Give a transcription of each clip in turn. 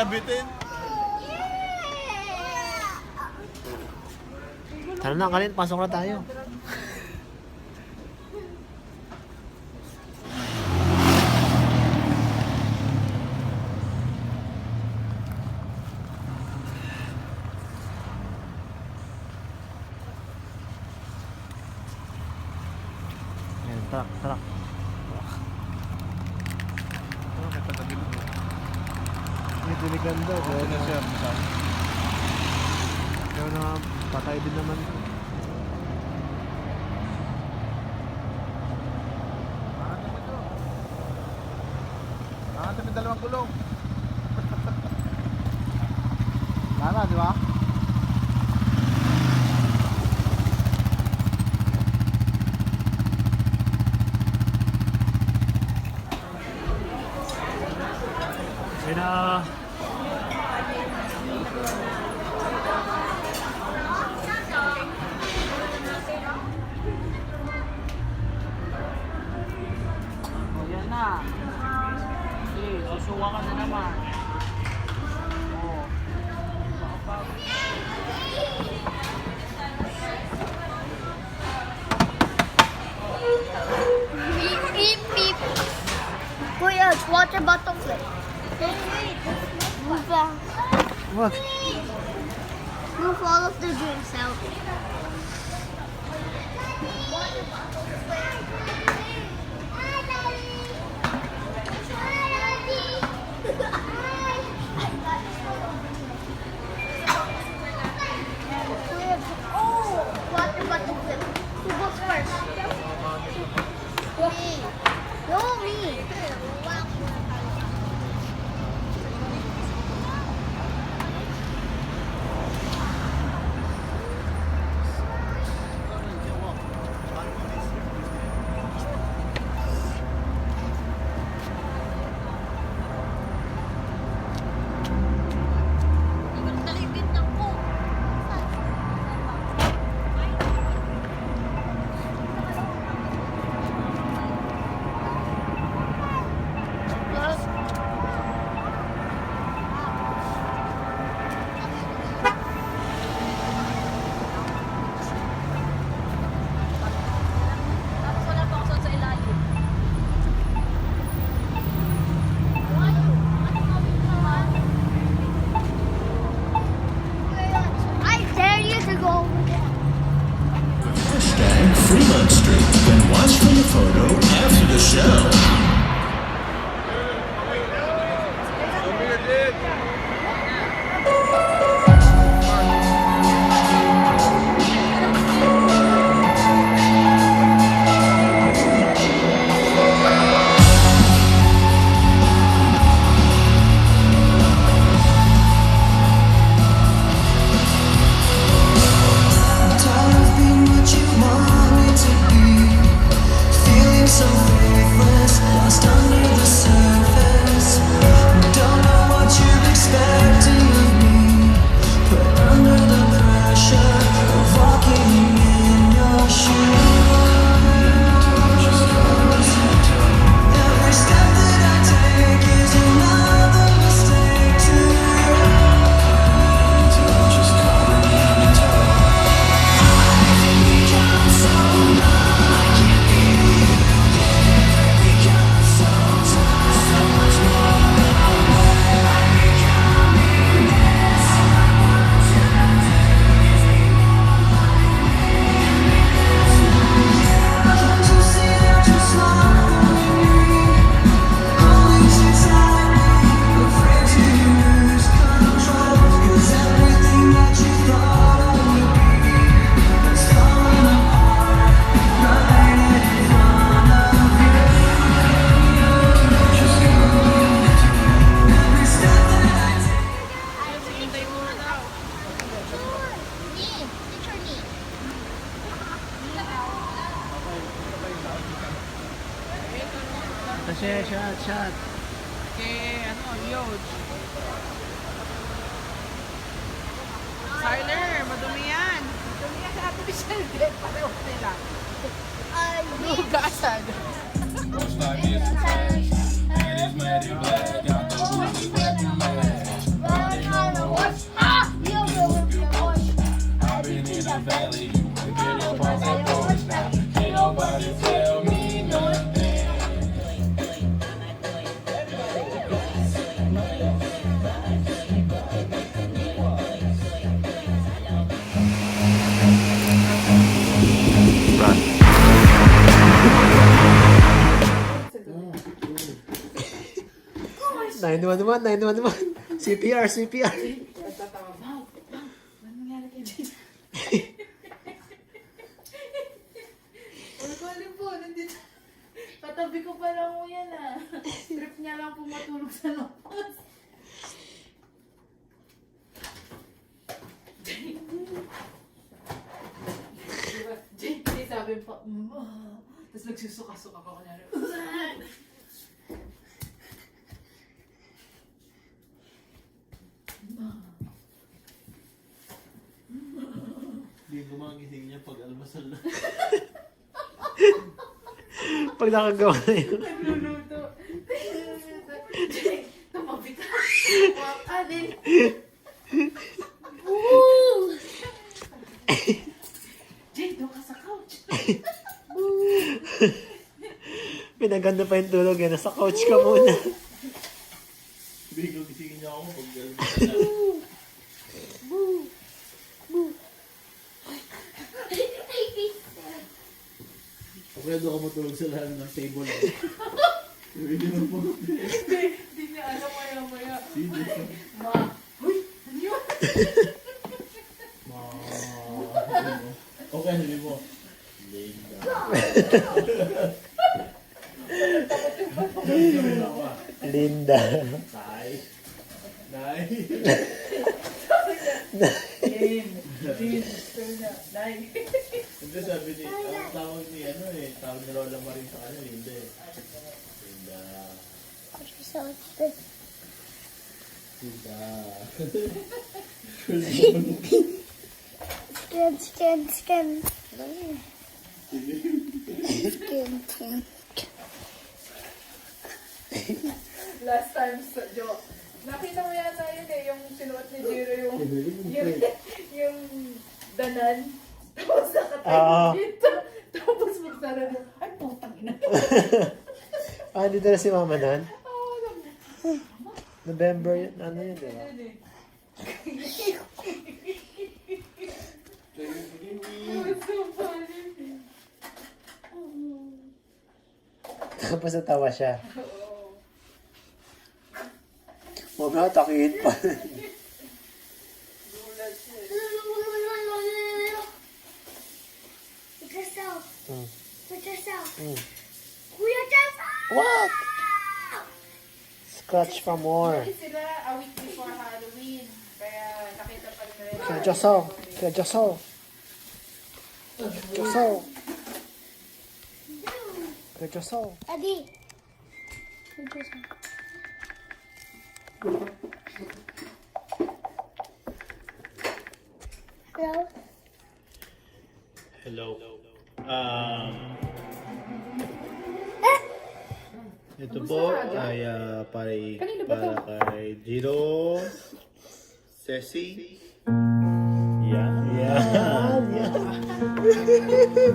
nabitin. Tara na, Kalin, pasok na tayo. Ayan, truck. Ito ni ganda. Ito na siya. Kaya na, patay din naman. May dalawang gulong. Lara, di ba? Sina. Yan na. Okay, susuwa ka na naman. Oh. Beep, beep, beep. Kuya, it's water bottle flip. Move on. What? Move all of the drinks out. Oh, water bottle flip. Who goes first? Me. No, me. I dare you to go over there. Hashtag Fremont Street. Then watch for the photo after the show. Tired of being what you want me to be. Feeling so faithless, lost under the surface. Don't know what you're expecting of me. Put under the pressure of walking in your shoes. Every step that I take is another mistake to just calling me on the toe. Kasi, shot. Okay, huge. Tyler, madumi yan. Madumi yan sa ato Michelle din. Pareho nila. Hugasan. It is made in black. Got the valley. Get up on that porch now. Can't nobody tell me nothing. Run. 911, 911. CPR, CPR. Ulit po, nandito. Katabi ko pa lang mo yan ah. Trip niya lang po matulog sa labas. Diba? Jay, sabi pa, tapos nagsusuka-suka ka ko na rin. Hindi gumagising niya pag almasal na. Pag nakagawa na yun. Nagluluto. Jay, tumabi ka. Alin. Jay, doon ka sa couch. Pinaganda pa yung tulog yan. Nasa couch ka muna. Hindi gumagising niya ako pag almasal na. Pwede ako matulog sa lahat ng table. Hindi naman po. Hindi niya alam maya-maya. Sige. Ma, huy, ano yun? Okay, hindi mo. Linda. Linda. Nay. Nay. Nay. Hindi sabi ni, ang tawag ni ano eh, tawag ni Lola Marie sa kanya, Linda eh. Linda. Linda. Skin. Skin. Last time sa Jo. Nakita mo yata yun eh, yung sinuot ni Jiro yung danan. Tapos nakatayo dito. Tapos magsara mo, ay putang ina. Ah, dito na si Mama nun? Oo, November yun. Ano yun, di ba? Tapos natawa siya. Huwag na, takihin pa. Put yourself. Kuya Jessa! What? Scratch pa more. Sila a week before Halloween. Kaya nakita pa rin nila. Kuya Josol. Kuya Josol. Josol. Kuya Josol. Adi. Kuya Jessa. Hello? Hello. Ito po ay para kay Jiro, Ceci. Yan.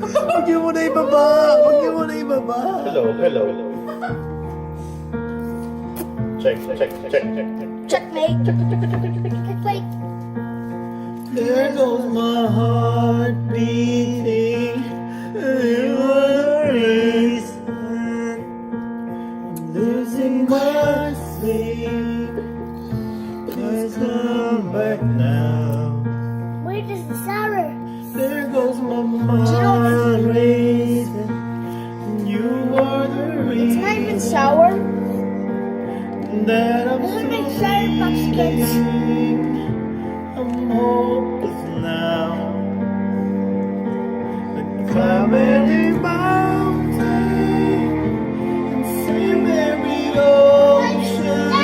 Huwag niyo muna ibaba. Huwag niyo muna ibaba. Hello. Check. Checkmate. Checkmate. There goes my heart beating. You are the reason I'm losing my sleep. Please come back now. Where does the sour? There goes my mind racing. You are the It's not even reason sour. that I'm Doesn't so make Sour Patch Kids. weak. I'm hopeless now. But climb any mountain and swim every ocean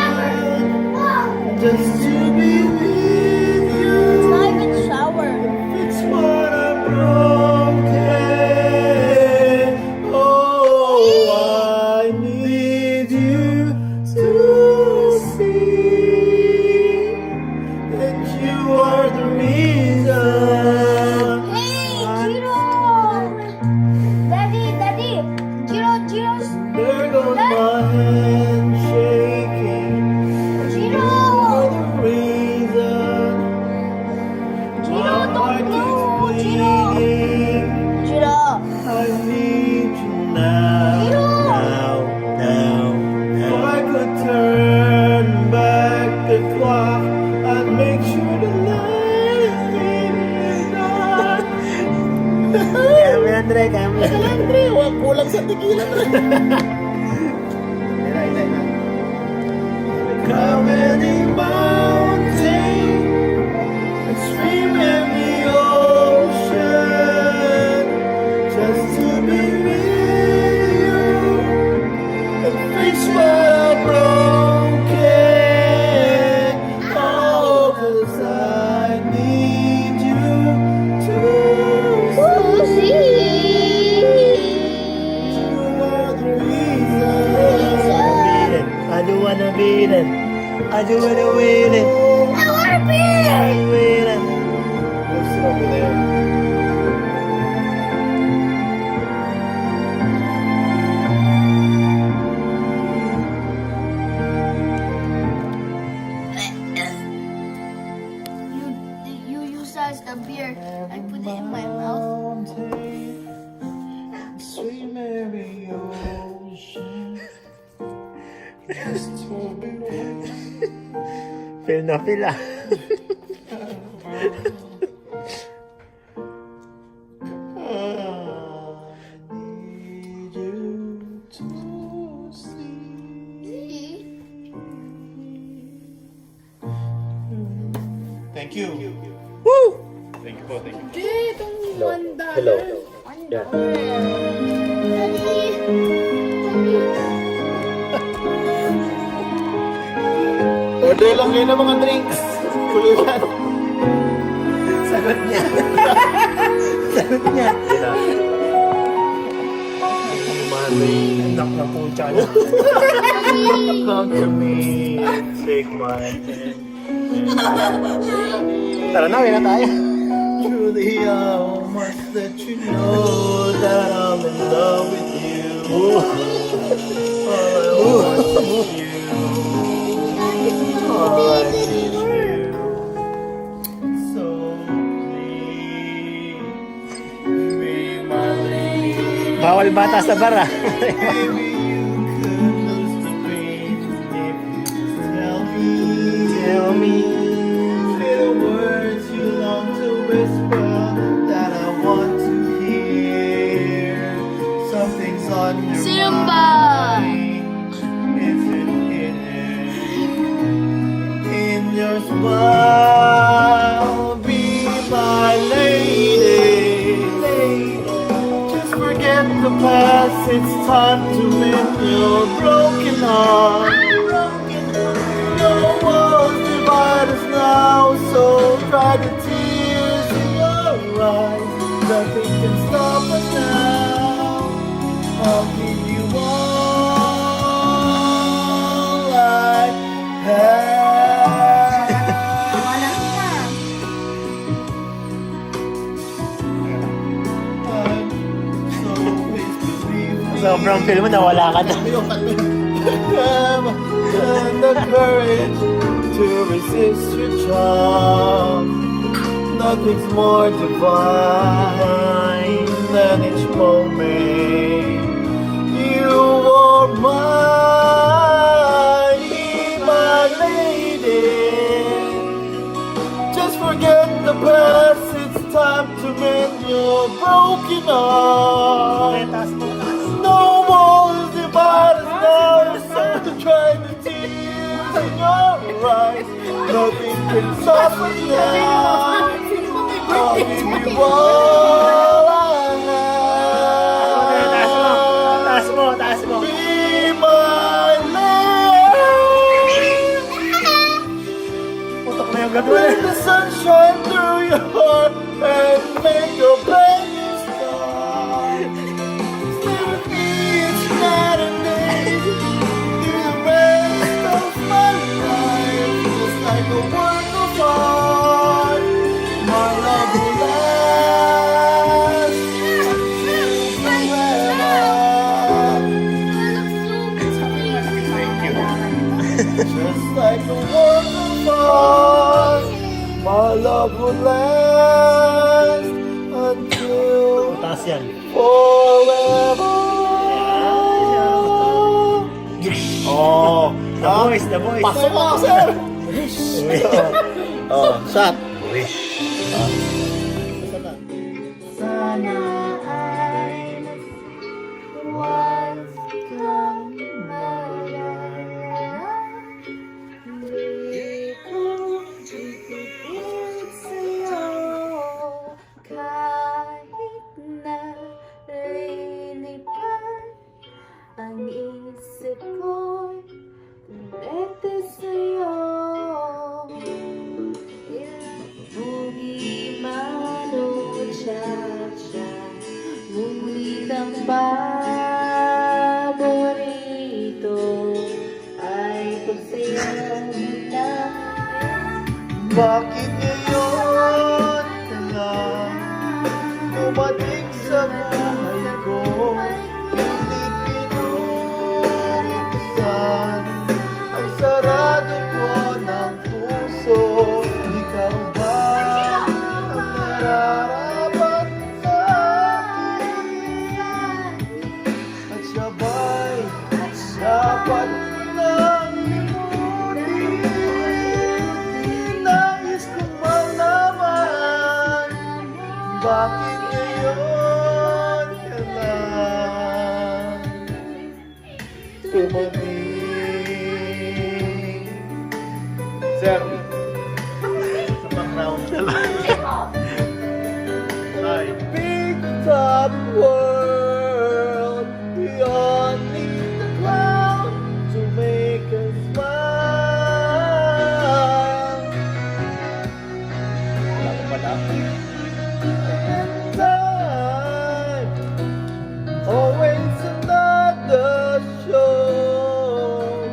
just to be with you. It's not even sour. It's what I'm broken. Oh, I need you to see that you are the reason bleeding. Jiro. I need you now, now. If I could turn back the clock, I'd make sure the light is on. Kaya mo yan, Dre. Kaya mo yan, Dre. Huwag kulang sa tequila. Come any mountain and swim in the ocean just to be with you and fix what I broken. Oh, 'cause I need you to see. You are the reason. I do wanna beat it. I do wanna win it. I wanna be. I win it. What's over there? You use that as the beer. I put it in my mouth. Sweet Mary Ocean. Just to be with you. Feel na feel ah. I need you to see. Thank you. Woo! Thank you po, thank you. Hindi, itong $1. Hello. Yeah. Order lang kayo ng mga drinks. Kulutan. Sagot niya. Sagot niya. Nak na po siya. Come to me. Take my hand. Tara na, uwi na tayo. Truly, I must let you know that I'm in love with you. All I want is you. All I need is you. So please, be my lady. Bawal bata sa bar ah. Maybe you could lose the pain if you tell me little words you long to whisper that I want to hear. Something's on your Simba. mind. Is it hidden in your smile? Be my lady. Just forget the past. It's time to mend your broken heart. No walls divide us now, so dry the tears in your eyes. Nothing can stop us now. I'll give you all I have. I'm so pleased to be with you. Sobrang feel mo nawala ka na. And the courage to resist your charm. Nothing's more divine than each moment you are mine, my lady. Just forget the past. It's time to mend your broken heart. No walls divide us now, so try the tears in your eyes. Nothing can stop us now. I'll give you all I have. Taas mo. Be my lady. Putok na yung gagawin. Let the sun shine through your heart and make your brand new start. Stay with me each night and day through the rest of my life, just like a work of art. My love will last until forever. Just like a work of art, my love will last the voice. Pasok ako, sir! Oh, shot. Wish. Sana ay huwag kang malala. Di ko ititig sa'yo kahit na lilipad ang isip ko'y tumete sa'yo. Bugi man o cha-cha, ngunit ang paborito ay pagsayaw na. Bakit ngayon ka lang dumating sa buhay ko? Hindi pinuksan ang sarado ko ng puso. Ikaw ba ang nararapat sa akin? At siya ba'y dapat nang limutin? Nais ko malaman bakit ngayon ka lang tumating. Sir, sa background na lang. I picked up world beyond the cloud to make us smile. Wala ko pala. And time, always another show.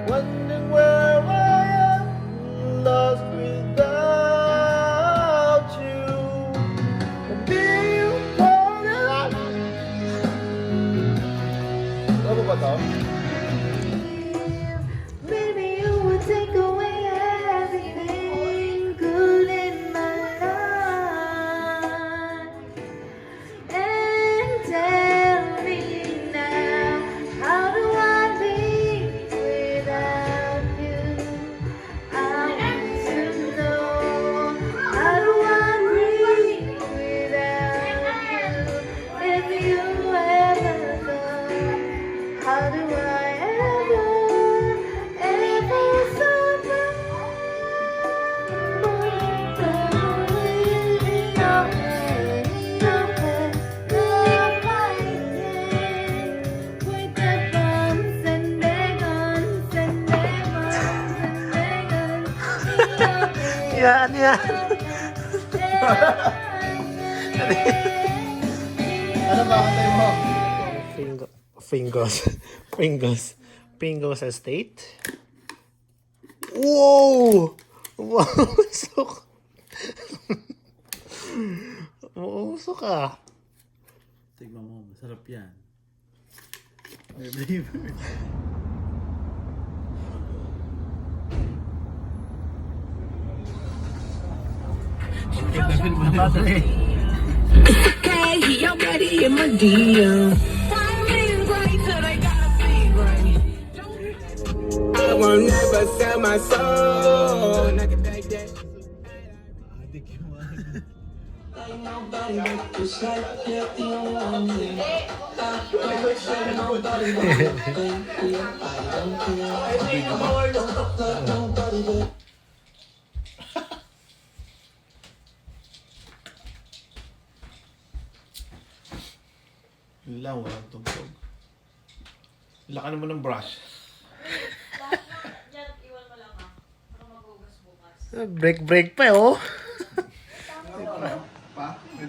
Wondering where I am, lost without you. Be you all that I Ano ba to? Baby, you would take away everything good in my life and tell me now, how do I live without you? I want to know, how do I breathe without you? If you ever go, how do I ever survive? With the bumps and negons and negons and negons. Yan, yan. Ano ba ang tayo mo? Fingos Estate. Wow! Mausok. Mausok ah. Tignan mo, masarap yan. May flavor. Hey, I'm ready in my DM. Finding great till they gotta see great. I will never sell my soul. I can take that. Ain't nobody but this life, you're the only one. Ain't nobody but you, baby. I don't care. Love nobody but. Yun lang, walang tugtog. Laka naman ng brush. Break pa eh, oh. Pa? May